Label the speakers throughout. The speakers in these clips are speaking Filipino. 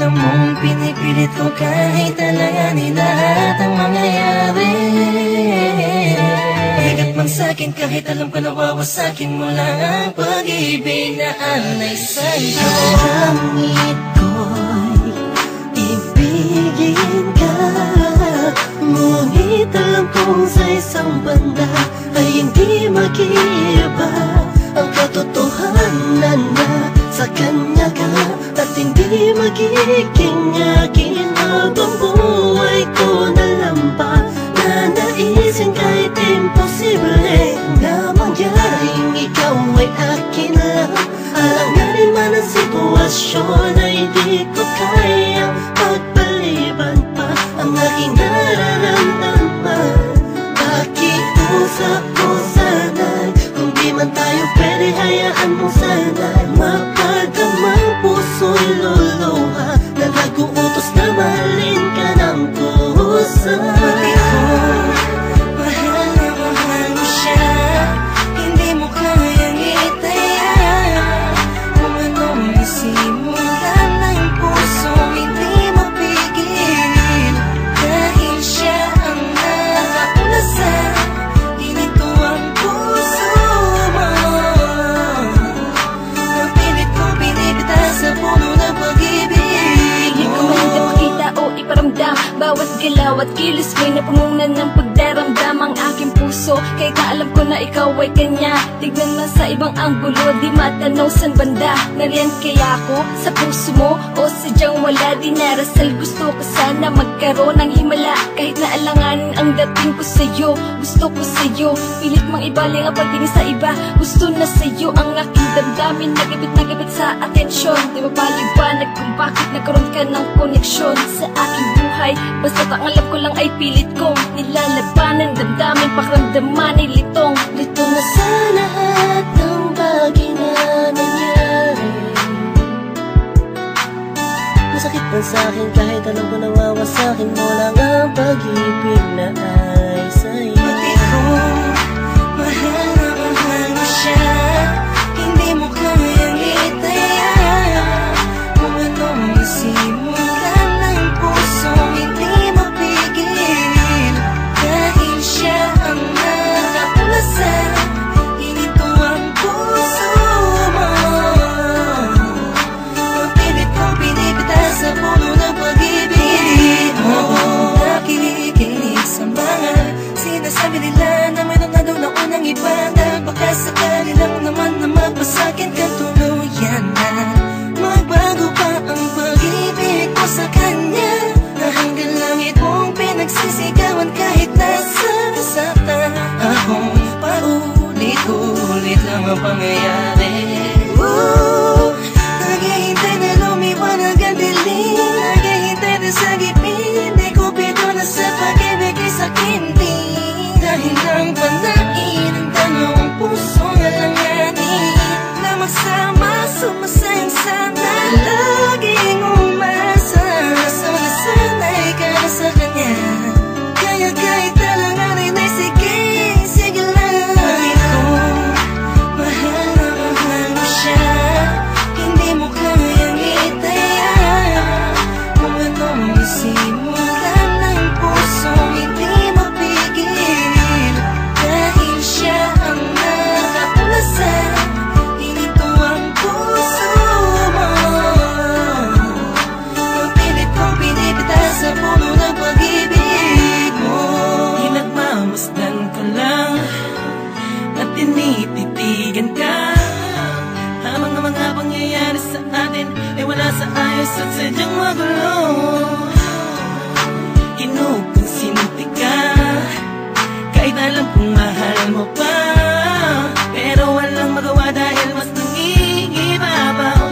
Speaker 1: alam mong pinipilit ko kahit alanganin lahat ang mangyayari. Bigat man sa'kin kahit alam ko nawawasakin mo lang ang pag-ibig na alay sa'yo.
Speaker 2: Langit ko'y ibigin ka, ngunit alam kong sa isang banda ay hindi mag-iiba ang katotohanan na sa kanya ka at hindi magiging akin habang buhay ko na lampa. Nanaisin kahit imposible na mangyaring ikaw ay akin lang. Alanganin man ang sitwasyon ay di ko kayang pagpaliban pa ang aking nararamdaman. Pakiusap ko sana'y kung di man tayo pwede, hayaan mo sana'y mapadamang puso'y luluha na nag-uutos na mahalin ka ng kusa.
Speaker 3: Bawat galaw at kilos mo'y napununan ng pagdaramdam ang aking puso. Kahit na alam ko na ikaw ay kanya, tignan man sa ibang anggulo, di matanaw san banda. Nariyan kaya ako sa puso mo o sadyang wala? Di narasal, gusto ko sana magkaroon ng himala. Kahit na alanganin ang dating ko sa'yo, gusto ko sa'yo. Pilit mang ibaling ang pagtingin sa iba, gusto na sa'yo ang aking damdamin. Nagabit sa atensyon, di mapaliwanag kung bakit nagkaroon ka ng koneksyon sa aking buhay. Basta't ang alam ko lang ay pilit kong nilalabanan, damdamin, pakiramdaman ay litong.
Speaker 2: Lito na sa lahat ng bagay na nangyari. Masakit man sa'kin kahit alam ko nawawasakin mo lang ang pag-ibig na ay sa'yo.
Speaker 1: Pati kung mahal na mahal mo siya, hindi mo kayang itaya. Kung anong isimulan ng puso, hindi mapigil. Dahil siya ang nakakulasan, hinito ang puso mo. Mapilit kong pinipitas sa puno ng pag-ibig mo. Nakikinig sa mga sinasabi nila na mayroon na daw na unang iba, na baka sakali lang naman na mapasakin ka tuluyan na. Magbago pa ang pag-ibig ko sa kanya, na hanggang langit mong pinagsisigawan kahit nasa saktan. Akong paulit-ulit lang ang pangyayari. Naghihintay na lumiwanag ang dilim, naghihintay na sa gipin, di ko pito na sa pag-ibig ay sakin din. Dahil lang panain ang dalawang pusong alanganin na magsama, sumasayang sana, laging umasa. Sanasanay ka na sa kanya, kaya kahit alanganin ay sige, sige lang. Bakit kung mahal na mahal mo siya, hindi mo kayang itaya. Kung anong isimulan ng puso, hindi mapigil. Dahil siya ang nakakulasan, hinito ang puso mo. Mapilit kong pinipitas sa puno ng pag-ibig mo. Pinagmamasdan ko lang at tinititigan ka, habang ang mga pangyayari sa atin ay wala sa ayos at sadyang magulo. Kinukonsinti ka kahit alam kong mahal mo pa, pero walang magawa dahil mas nangingibabaw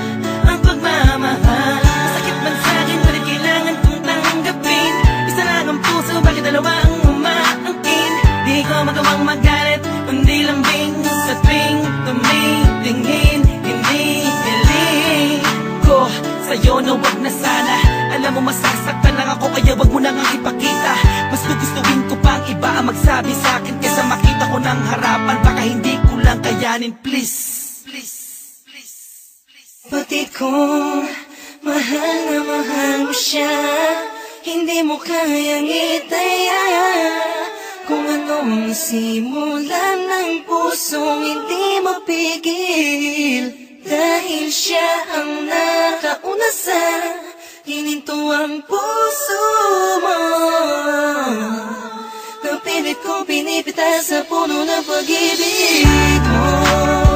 Speaker 1: ang pagmamahal. Masakit man sa'kin, ngunit kailangan kong tanggapin. Isa lang ang puso, bakit dalawa ang umaangkin? Di ko magawang magalit, kundi lambing sa tuwing tumitingin. Hindi hiling ko sa'yo na wag na sana. Alam mo masasaktan lang ako, kaya wag mo nang ipakita. Mas gugustuhin ko pang iba ang magsabi sa'kin kaysa makita ko ng harapan. Baka hindi ko lang kayanin, please. Pati kung Mahal na mahal mo siya, hindi mo kayang itaya. Kung anong nasimulan ng pusong hindi mapigil, dahil siya ang nakauna sa hininto ang puso mo. Napilit kong pinipitas sa puno ng pag-ibig mo.